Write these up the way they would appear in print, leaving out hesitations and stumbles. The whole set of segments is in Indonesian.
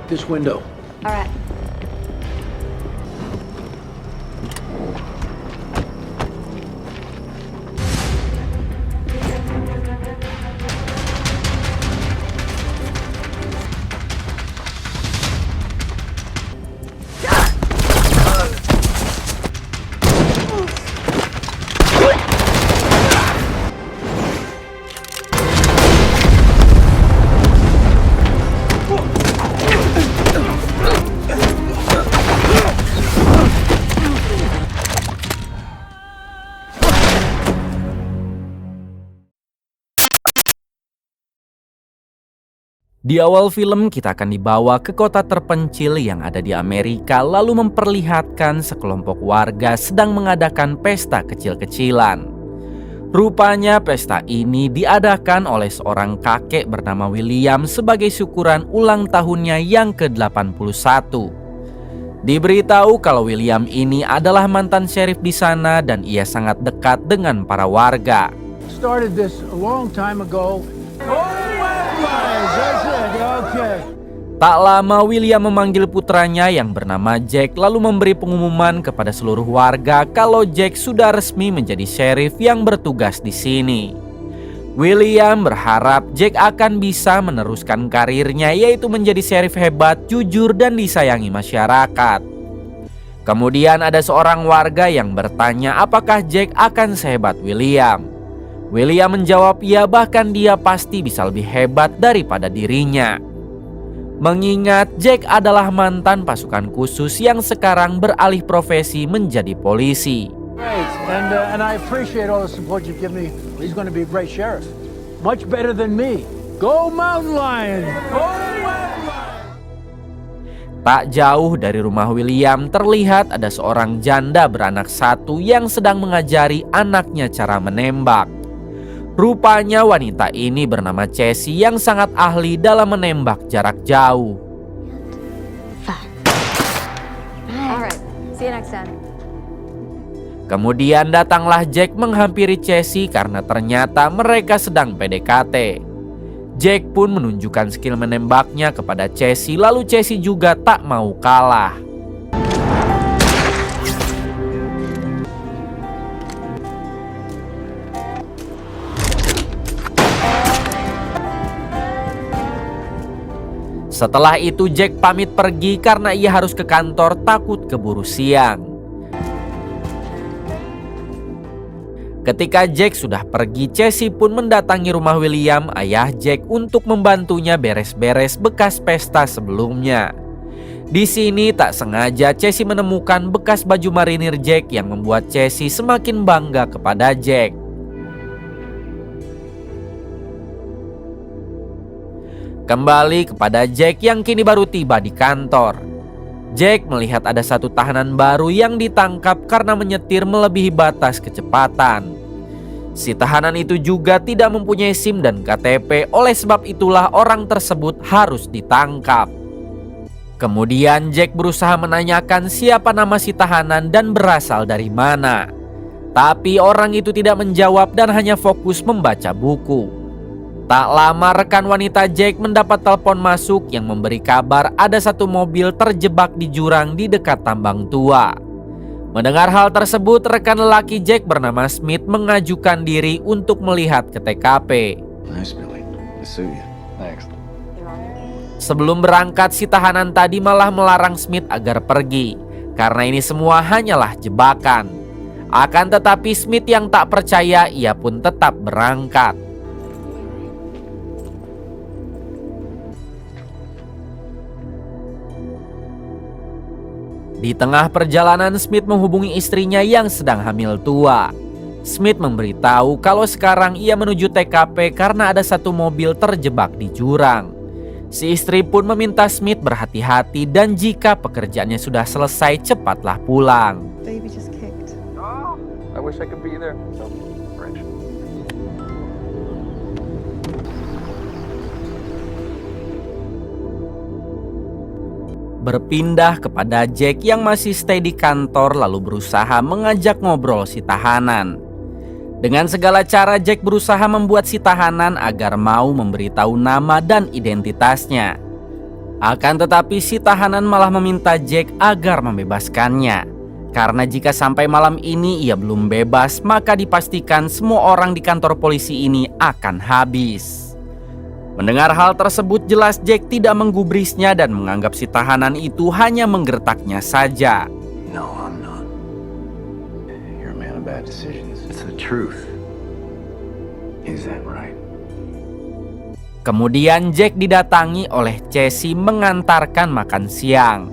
this window. All right. Di awal film kita akan dibawa ke kota terpencil yang ada di Amerika, lalu memperlihatkan sekelompok warga sedang mengadakan pesta kecil-kecilan. Rupanya pesta ini diadakan oleh seorang kakek bernama William sebagai syukuran ulang tahunnya yang ke-81. Diberitahu kalau William ini adalah mantan sheriff di sana dan ia sangat dekat dengan para warga. Started this a long time ago. That's it, okay. Tak lama William memanggil putranya yang bernama Jack lalu memberi pengumuman kepada seluruh warga kalau Jack sudah resmi menjadi sheriff yang bertugas di sini. William berharap Jack akan bisa meneruskan karirnya, yaitu menjadi sheriff hebat, jujur dan disayangi masyarakat. Kemudian ada seorang warga yang bertanya apakah Jack akan sehebat William. William menjawab ya, bahkan dia pasti bisa lebih hebat daripada dirinya. Mengingat Jack adalah mantan pasukan khusus yang sekarang beralih profesi menjadi polisi. Great, and I appreciate all the support you've given me. He's going to be a great sheriff. Much better than me. Go Mountain Lion! Go Mountain Lion! Tak jauh dari rumah William terlihat ada seorang janda beranak satu yang sedang mengajari anaknya cara menembak. Rupanya wanita ini bernama Casey yang sangat ahli dalam menembak jarak jauh. All right. See you next time. Kemudian datanglah Jack menghampiri Casey karena ternyata mereka sedang PDKT. Jack pun menunjukkan skill menembaknya kepada Casey, lalu Casey juga tak mau kalah. Setelah itu Jack pamit pergi karena ia harus ke kantor takut keburu siang. Ketika Jack sudah pergi, Casey pun mendatangi rumah William, ayah Jack, untuk membantunya beres-beres bekas pesta sebelumnya. Di sini tak sengaja Casey menemukan bekas baju marinir Jack yang membuat Casey semakin bangga kepada Jack. Kembali kepada Jack yang kini baru tiba di kantor. Jack melihat ada satu tahanan baru yang ditangkap karena menyetir melebihi batas kecepatan. Si tahanan itu juga tidak mempunyai SIM dan KTP, oleh sebab itulah orang tersebut harus ditangkap. Kemudian Jack berusaha menanyakan siapa nama si tahanan dan berasal dari mana. Tapi orang itu tidak menjawab dan hanya fokus membaca buku. Tak lama rekan wanita Jack mendapat telepon masuk yang memberi kabar ada satu mobil terjebak di jurang di dekat tambang tua. Mendengar hal tersebut, rekan lelaki Jack bernama Smith mengajukan diri untuk melihat ke TKP. Nice, Billy. To suit you. Thanks. Sebelum berangkat, si tahanan tadi malah melarang Smith agar pergi karena ini semua hanyalah jebakan. Akan tetapi Smith yang tak percaya, ia pun tetap berangkat. Di tengah perjalanan, Smith menghubungi istrinya yang sedang hamil tua. Smith memberitahu kalau sekarang ia menuju TKP karena ada satu mobil terjebak di jurang. Si istri pun meminta Smith berhati-hati dan jika pekerjaannya sudah selesai, cepatlah pulang. Baby just kicked. Oh, I wish I could be there. So, Rich. Berpindah kepada Jack yang masih stay di kantor lalu berusaha mengajak ngobrol si tahanan. Dengan segala cara Jack berusaha membuat si tahanan agar mau memberitahu nama dan identitasnya. Akan tetapi si tahanan malah meminta Jack agar membebaskannya. Karena jika sampai malam ini ia belum bebas, maka dipastikan semua orang di kantor polisi ini akan habis. Mendengar hal tersebut, jelas Jack tidak menggubrisnya dan menganggap si tahanan itu hanya menggertaknya saja. No, I'm not. You're a man of bad decisions. It's the truth. Is that right? Kemudian Jack didatangi oleh Casey mengantarkan makan siang.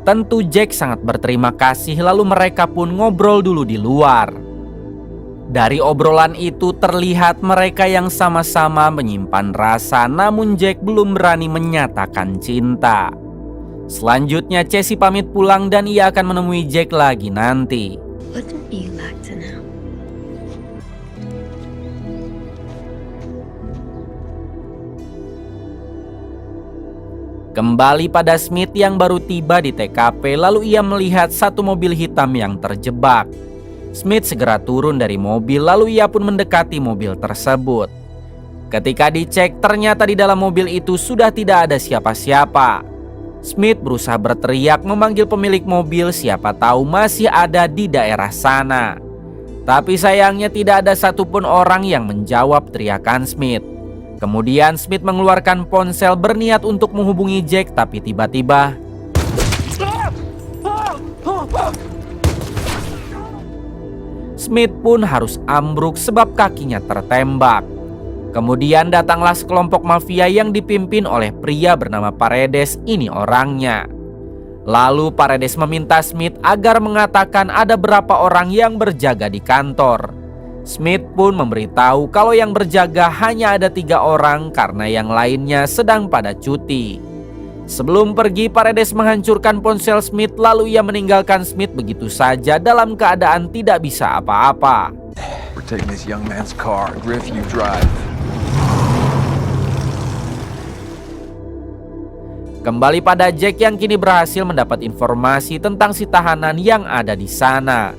Tentu Jack sangat berterima kasih, lalu mereka pun ngobrol dulu di luar. Dari obrolan itu terlihat mereka yang sama-sama menyimpan rasa, namun Jack belum berani menyatakan cinta. Selanjutnya Casey pamit pulang dan ia akan menemui Jack lagi nanti. What would you like to know? Kembali pada Smith yang baru tiba di TKP, lalu ia melihat satu mobil hitam yang terjebak. Smith segera turun dari mobil, lalu ia pun mendekati mobil tersebut. Ketika dicek, ternyata di dalam mobil itu sudah tidak ada siapa-siapa. Smith berusaha berteriak memanggil pemilik mobil, siapa tahu masih ada di daerah sana. Tapi sayangnya tidak ada satupun orang yang menjawab teriakan Smith. Kemudian Smith mengeluarkan ponsel berniat untuk menghubungi Jack, tapi tiba-tiba Smith pun harus ambruk sebab kakinya tertembak. Kemudian datanglah sekelompok mafia yang dipimpin oleh pria bernama Paredes, ini orangnya. Lalu Paredes meminta Smith agar mengatakan ada berapa orang yang berjaga di kantor. Smith pun memberitahu kalau yang berjaga hanya ada 3 orang karena yang lainnya sedang pada cuti. Sebelum pergi, Paredes menghancurkan ponsel Smith, lalu ia meninggalkan Smith begitu saja dalam keadaan tidak bisa apa-apa. We're taking this young man's car. Griff, you drive. Kembali pada Jack yang kini berhasil mendapat informasi tentang si tahanan yang ada di sana.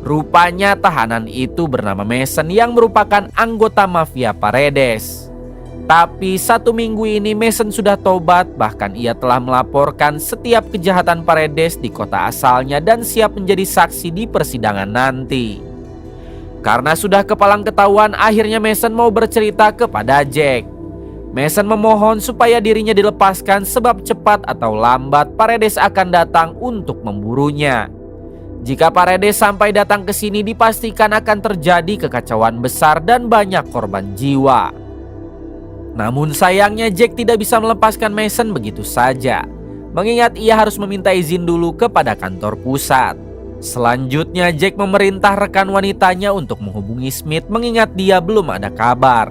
Rupanya tahanan itu bernama Mason yang merupakan anggota mafia Paredes. Tapi 1 minggu ini Mason sudah tobat, bahkan ia telah melaporkan setiap kejahatan Paredes di kota asalnya dan siap menjadi saksi di persidangan nanti. Karena sudah kepalang ketahuan, akhirnya Mason mau bercerita kepada Jack. Mason memohon supaya dirinya dilepaskan sebab cepat atau lambat Paredes akan datang untuk memburunya. Jika Paredes sampai datang ke sini, dipastikan akan terjadi kekacauan besar dan banyak korban jiwa. Namun sayangnya Jack tidak bisa melepaskan Mason begitu saja, mengingat ia harus meminta izin dulu kepada kantor pusat. Selanjutnya Jack memerintah rekan wanitanya untuk menghubungi Smith mengingat dia belum ada kabar.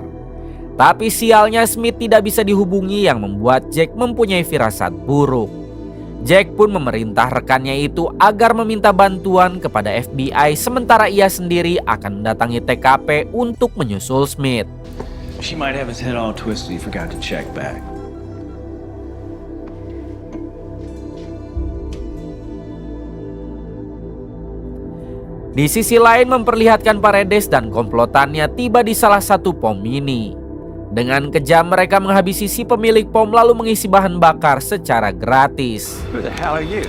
Tapi sialnya Smith tidak bisa dihubungi yang membuat Jack mempunyai firasat buruk. Jack pun memerintah rekannya itu agar meminta bantuan kepada FBI, sementara ia sendiri akan mendatangi TKP untuk menyusul Smith. She might have his head all twisted. He forgot to check back. Di sisi lain memperlihatkan Paredes dan komplotannya tiba di salah satu pom mini. Dengan kejam mereka menghabisi si pemilik pom lalu mengisi bahan bakar secara gratis. Who the hell are you?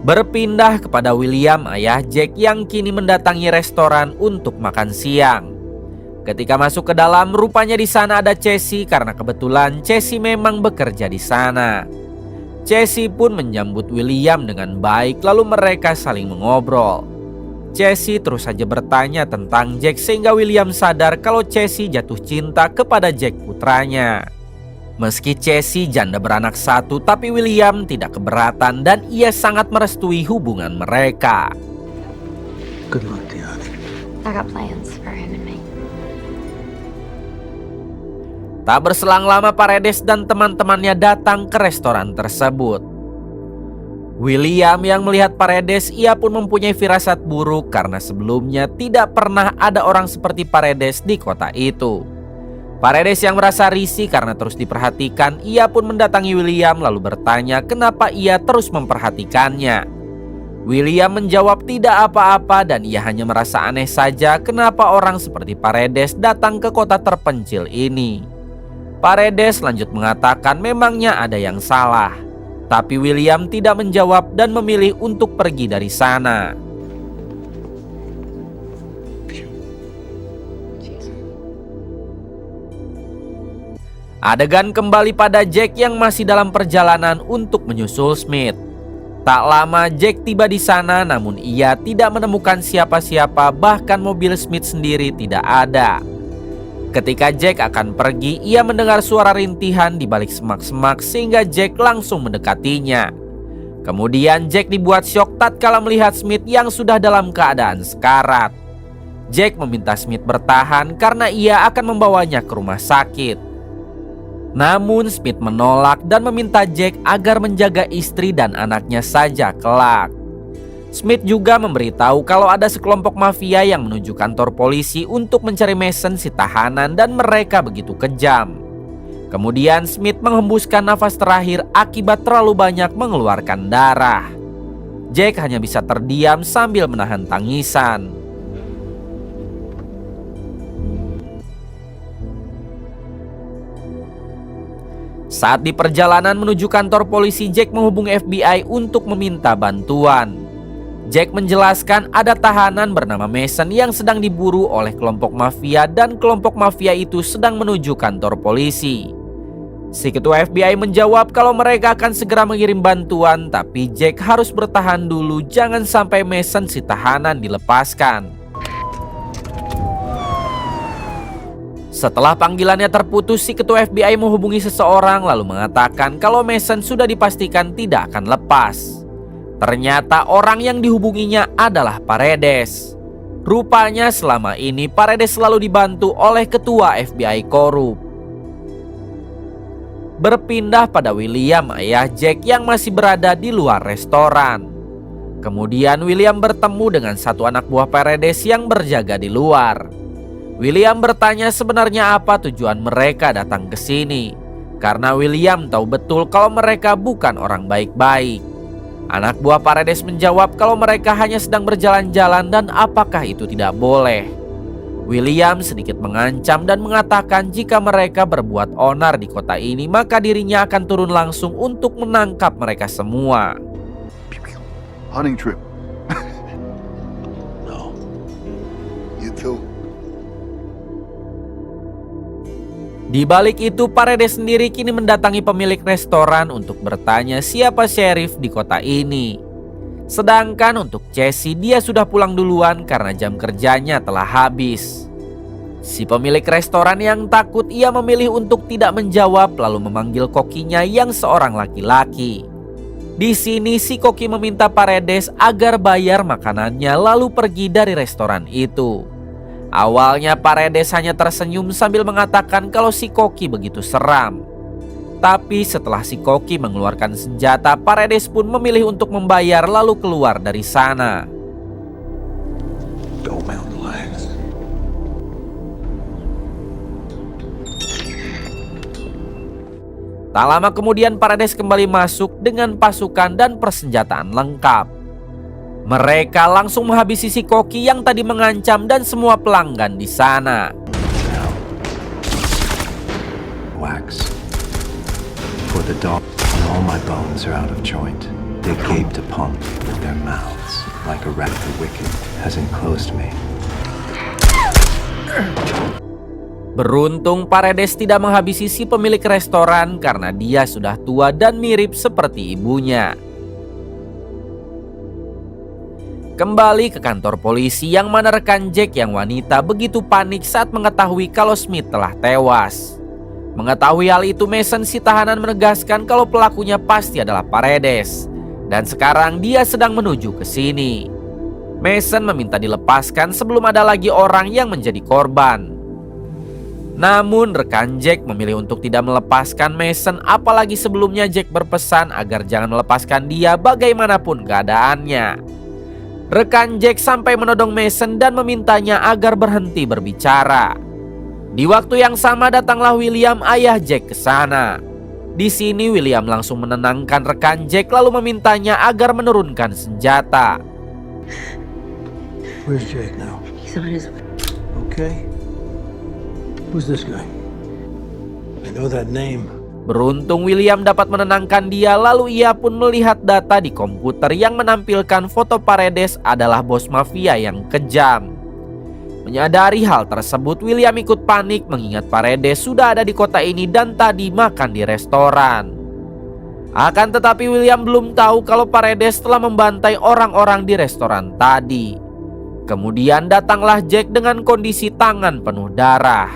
Berpindah kepada William, ayah Jack yang kini mendatangi restoran untuk makan siang. Ketika masuk ke dalam, rupanya di sana ada Casey karena kebetulan Casey memang bekerja di sana. Casey pun menyambut William dengan baik, lalu mereka saling mengobrol. Casey terus saja bertanya tentang Jack sehingga William sadar kalau Casey jatuh cinta kepada Jack putranya. Meski Casey janda beranak 1, tapi William tidak keberatan dan ia sangat merestui hubungan mereka. Good luck, Dion. I got plans for him and me. Tak berselang lama Paredes dan teman-temannya datang ke restoran tersebut. William yang melihat Paredes, ia pun mempunyai firasat buruk karena sebelumnya tidak pernah ada orang seperti Paredes di kota itu. Paredes yang merasa risih karena terus diperhatikan, ia pun mendatangi William lalu bertanya kenapa ia terus memperhatikannya. William menjawab tidak apa-apa dan ia hanya merasa aneh saja kenapa orang seperti Paredes datang ke kota terpencil ini. Paredes lanjut mengatakan memangnya ada yang salah. Tapi William tidak menjawab dan memilih untuk pergi dari sana. Adegan kembali pada Jack yang masih dalam perjalanan untuk menyusul Smith. Tak lama Jack tiba di sana, namun ia tidak menemukan siapa-siapa, bahkan mobil Smith sendiri tidak ada. Ketika Jack akan pergi, ia mendengar suara rintihan di balik semak-semak sehingga Jack langsung mendekatinya. Kemudian Jack dibuat syok tatkala melihat Smith yang sudah dalam keadaan sekarat. Jack meminta Smith bertahan karena ia akan membawanya ke rumah sakit. Namun Smith menolak dan meminta Jack agar menjaga istri dan anaknya saja kelak. Smith juga memberitahu kalau ada sekelompok mafia yang menuju kantor polisi untuk mencari Mason si tahanan dan mereka begitu kejam. Kemudian Smith menghembuskan nafas terakhir akibat terlalu banyak mengeluarkan darah. Jack hanya bisa terdiam sambil menahan tangisan. Saat di perjalanan menuju kantor polisi, Jack menghubungi FBI untuk meminta bantuan. Jack menjelaskan ada tahanan bernama Mason yang sedang diburu oleh kelompok mafia dan kelompok mafia itu sedang menuju kantor polisi. Si ketua FBI menjawab kalau mereka akan segera mengirim bantuan, tapi Jack harus bertahan dulu, jangan sampai Mason si tahanan dilepaskan. Setelah panggilannya terputus, si ketua FBI menghubungi seseorang lalu mengatakan kalau Mason sudah dipastikan tidak akan lepas. Ternyata orang yang dihubunginya adalah Paredes. Rupanya selama ini Paredes selalu dibantu oleh ketua FBI korup. Berpindah pada William, ayah Jack yang masih berada di luar restoran. Kemudian William bertemu dengan satu anak buah Paredes yang berjaga di luar. William bertanya sebenarnya apa tujuan mereka datang ke sini, karena William tahu betul kalau mereka bukan orang baik-baik. Anak buah Paredes menjawab kalau mereka hanya sedang berjalan-jalan dan apakah itu tidak boleh. William sedikit mengancam dan mengatakan jika mereka berbuat onar di kota ini, maka dirinya akan turun langsung untuk menangkap mereka semua. Hunting trip. No. You too. Di balik itu, Paredes sendiri kini mendatangi pemilik restoran untuk bertanya siapa sheriff di kota ini. Sedangkan untuk Casey, dia sudah pulang duluan karena jam kerjanya telah habis. Si pemilik restoran yang takut, ia memilih untuk tidak menjawab lalu memanggil kokinya yang seorang laki-laki. Di sini si koki meminta Paredes agar bayar makanannya lalu pergi dari restoran itu. Awalnya Paredes hanya tersenyum sambil mengatakan kalau si koki begitu seram. Tapi setelah si koki mengeluarkan senjata, Paredes pun memilih untuk membayar lalu keluar dari sana. Go Mountain Lions. Tak lama kemudian Paredes kembali masuk dengan pasukan dan persenjataan lengkap. Mereka langsung menghabisi si koki yang tadi mengancam dan semua pelanggan di sana. Wax. For the dog, and all my bones are out of joint. They gaped upon me with their mouths, like a rat the wicked has enclosed me. Beruntung Paredes tidak menghabisi si pemilik restoran karena dia sudah tua dan mirip seperti ibunya. Kembali ke kantor polisi yang mana rekan Jack yang wanita begitu panik saat mengetahui kalau Smith telah tewas. Mengetahui hal itu, Mason si tahanan menegaskan kalau pelakunya pasti adalah Paredes. Dan sekarang dia sedang menuju ke sini. Mason meminta dilepaskan sebelum ada lagi orang yang menjadi korban. Namun rekan Jack memilih untuk tidak melepaskan Mason, apalagi sebelumnya Jack berpesan agar jangan melepaskan dia bagaimanapun keadaannya. Rekan Jack sampai menodong Mason dan memintanya agar berhenti berbicara. Di waktu yang sama datanglah William, ayah Jack, ke sana. Di sini William langsung menenangkan rekan Jack lalu memintanya agar menurunkan senjata. Where's Jake now? He's on his way. Okay. Who's this guy? I know that name. Beruntung William dapat menenangkan dia, lalu ia pun melihat data di komputer yang menampilkan foto Paredes adalah bos mafia yang kejam. Menyadari hal tersebut, William ikut panik mengingat Paredes sudah ada di kota ini dan tadi makan di restoran. Akan tetapi William belum tahu kalau Paredes telah membantai orang-orang di restoran tadi. Kemudian datanglah Jack dengan kondisi tangan penuh darah.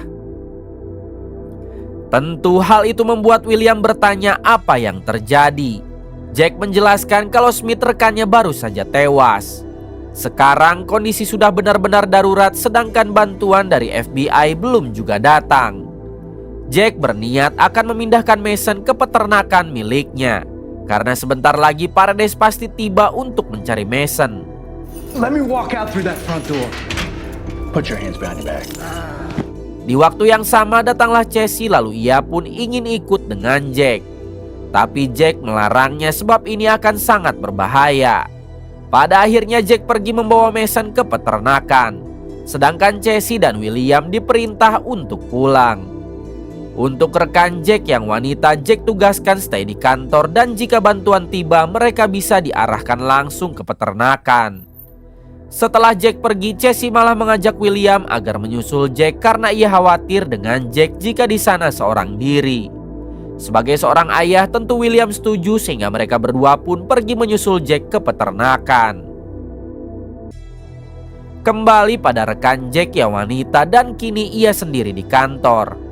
Tentu hal itu membuat William bertanya apa yang terjadi. Jack menjelaskan kalau Smith rekannya baru saja tewas. Sekarang kondisi sudah benar-benar darurat sedangkan bantuan dari FBI belum juga datang. Jack berniat akan memindahkan Mason ke peternakan miliknya karena sebentar lagi Paredes pasti tiba untuk mencari Mason. Let me walk out through that front door. Put your hands behind your back. Di waktu yang sama datanglah Casey lalu ia pun ingin ikut dengan Jack. Tapi Jack melarangnya sebab ini akan sangat berbahaya. Pada akhirnya Jack pergi membawa Mason ke peternakan. Sedangkan Casey dan William diperintah untuk pulang. Untuk rekan Jack yang wanita, Jack tugaskan stay di kantor dan jika bantuan tiba mereka bisa diarahkan langsung ke peternakan. Setelah Jack pergi, Casey malah mengajak William agar menyusul Jack karena ia khawatir dengan Jack jika di sana seorang diri. Sebagai seorang ayah, tentu William setuju sehingga mereka berdua pun pergi menyusul Jack ke peternakan. Kembali pada rekan Jack yang wanita dan kini ia sendiri di kantor.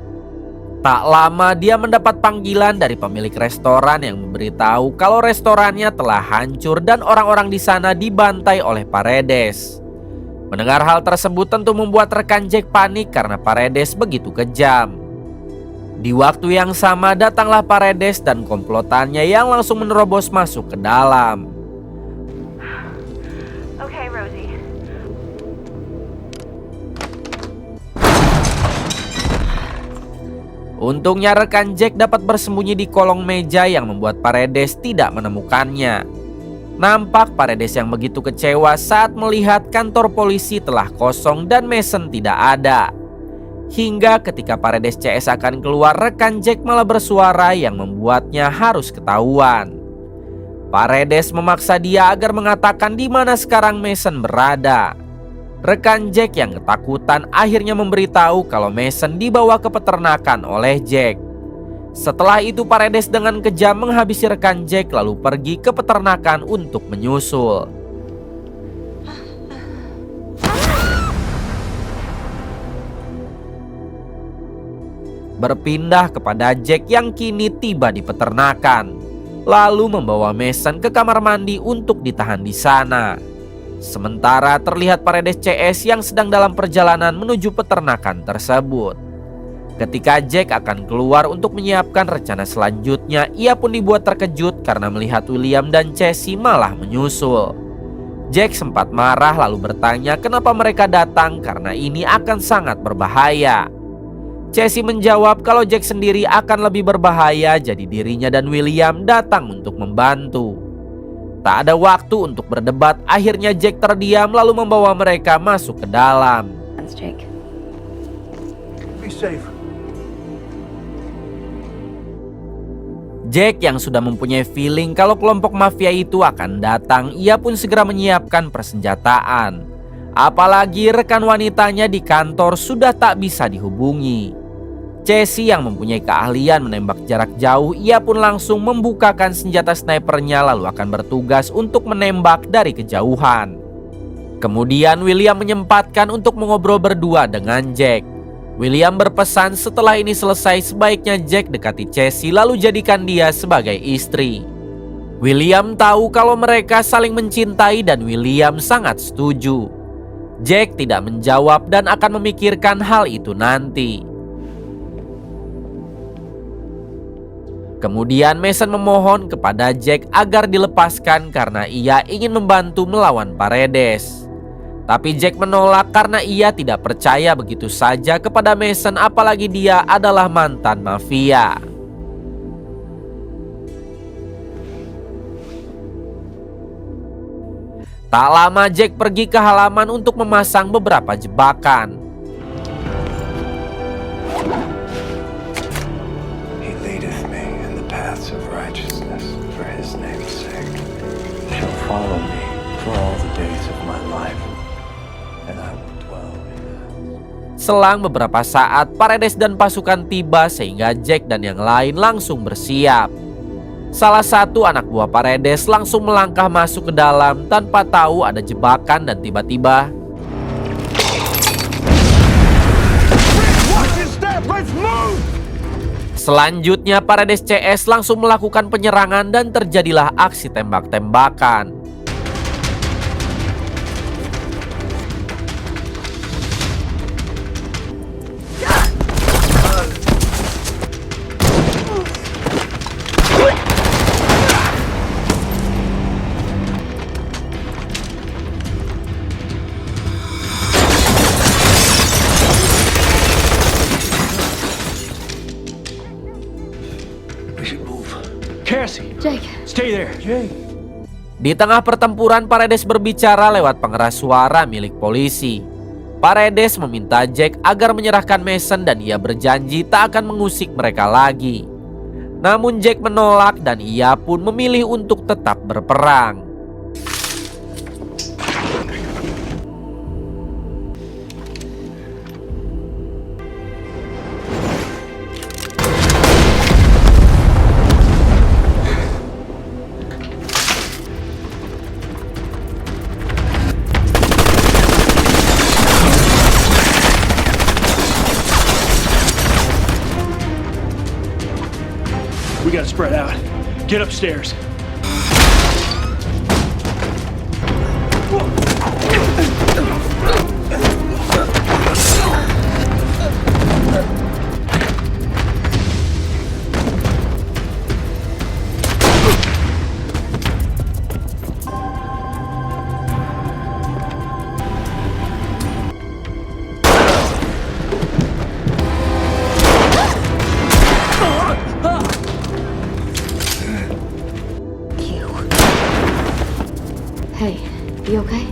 Tak lama dia mendapat panggilan dari pemilik restoran yang memberitahu kalau restorannya telah hancur dan orang-orang di sana dibantai oleh Paredes. Mendengar hal tersebut tentu membuat rekan Jack panik karena Paredes begitu kejam. Di waktu yang sama datanglah Paredes dan komplotannya yang langsung menerobos masuk ke dalam. Okay, Rosie. Untungnya rekan Jack dapat bersembunyi di kolong meja yang membuat Paredes tidak menemukannya. Nampak Paredes yang begitu kecewa saat melihat kantor polisi telah kosong dan Mason tidak ada. Hingga ketika Paredes CS akan keluar, rekan Jack malah bersuara yang membuatnya harus ketahuan. Paredes memaksa dia agar mengatakan di mana sekarang Mason berada. Rekan Jack yang ketakutan akhirnya memberitahu kalau Mason dibawa ke peternakan oleh Jack. Setelah itu Paredes dengan kejam menghabisi rekan Jack lalu pergi ke peternakan untuk menyusul. Berpindah kepada Jack yang kini tiba di peternakan, lalu membawa Mason ke kamar mandi untuk ditahan di sana. Sementara terlihat Paredes CS yang sedang dalam perjalanan menuju peternakan tersebut. Ketika Jack akan keluar untuk menyiapkan rencana selanjutnya, ia pun dibuat terkejut karena melihat William dan Casey malah menyusul. Jack sempat marah lalu bertanya kenapa mereka datang karena ini akan sangat berbahaya. Casey menjawab kalau Jack sendiri akan lebih berbahaya, jadi dirinya dan William datang untuk membantu. Tak ada waktu untuk berdebat, akhirnya Jack terdiam lalu membawa mereka masuk ke dalam. That's Jake. Be safe. Jack yang sudah mempunyai feeling kalau kelompok mafia itu akan datang, ia pun segera menyiapkan persenjataan. Apalagi rekan wanitanya di kantor sudah tak bisa dihubungi. Casey yang mempunyai keahlian menembak jarak jauh, ia pun langsung membukakan senjata snipernya lalu akan bertugas untuk menembak dari kejauhan. Kemudian William menyempatkan untuk mengobrol berdua dengan Jack. William berpesan setelah ini selesai sebaiknya Jack dekati Casey lalu jadikan dia sebagai istri. William tahu kalau mereka saling mencintai dan William sangat setuju. Jack tidak menjawab dan akan memikirkan hal itu nanti. Kemudian Mason memohon kepada Jack agar dilepaskan karena ia ingin membantu melawan Paredes. Tapi Jack menolak karena ia tidak percaya begitu saja kepada Mason, apalagi dia adalah mantan mafia. Tak lama Jack pergi ke halaman untuk memasang beberapa jebakan. He leadeth me in the paths of righteousness for his name's sake. He shall follow me for all the days of my life, and I will dwell in the... Selang beberapa saat, Paredes dan pasukan tiba sehingga Jack dan yang lain langsung bersiap. Salah satu anak buah Paredes langsung melangkah masuk ke dalam tanpa tahu ada jebakan dan tiba-tiba selanjutnya Paredes CS langsung melakukan penyerangan dan terjadilah aksi tembak-tembakan. Cassie, Jake, stay there. Jake. Di tengah pertempuran, Paredes berbicara lewat pengeras suara milik polisi. Paredes meminta Jack agar menyerahkan Mason dan ia berjanji tak akan mengusik mereka lagi. Namun Jack menolak dan ia pun memilih untuk tetap berperang. We gotta spread out. Get upstairs. hey, you okay?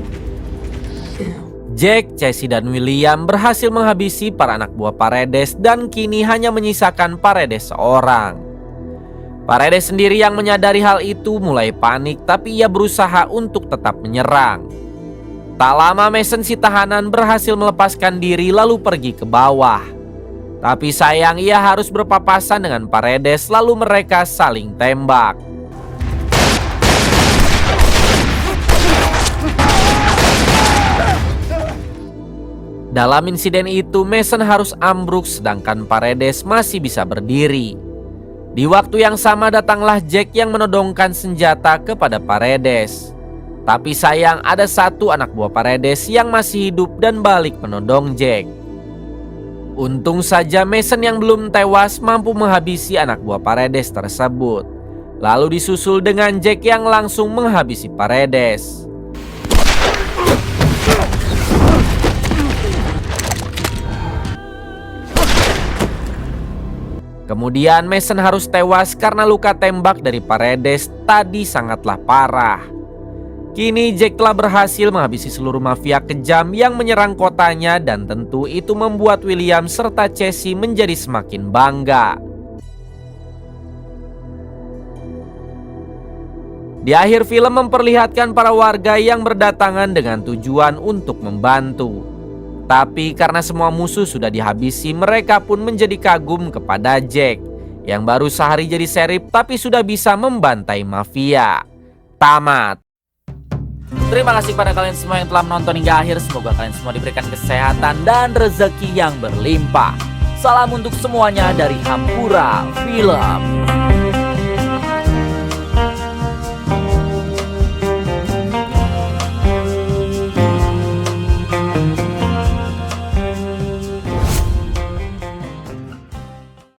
Jack, Cassie, dan William berhasil menghabisi para anak buah Paredes dan kini hanya menyisakan Paredes seorang. Paredes sendiri yang menyadari hal itu mulai panik, tapi ia berusaha untuk tetap menyerang. Tak lama Mason si tahanan berhasil melepaskan diri lalu pergi ke bawah. Tapi sayang ia harus berpapasan dengan Paredes lalu mereka saling tembak. Dalam insiden itu, Mason harus ambruk sedangkan Paredes masih bisa berdiri. Di waktu yang sama datanglah Jack yang menodongkan senjata kepada Paredes. Tapi sayang ada satu anak buah Paredes yang masih hidup dan balik menodong Jack. Untung saja Mason yang belum tewas mampu menghabisi anak buah Paredes tersebut. Lalu disusul dengan Jack yang langsung menghabisi Paredes. Kemudian Mason harus tewas karena luka tembak dari Paredes tadi sangatlah parah. Kini Jack telah berhasil menghabisi seluruh mafia kejam yang menyerang kotanya dan tentu itu membuat William serta Cassie menjadi semakin bangga. Di akhir film memperlihatkan para warga yang berdatangan dengan tujuan untuk membantu. Tapi karena semua musuh sudah dihabisi, mereka pun menjadi kagum kepada Jack yang baru sehari jadi sheriff tapi sudah bisa membantai mafia. Tamat. Terima kasih pada kalian semua yang telah menonton hingga akhir. Semoga kalian semua diberikan kesehatan dan rezeki yang berlimpah. Salam untuk semuanya dari Hampura Film.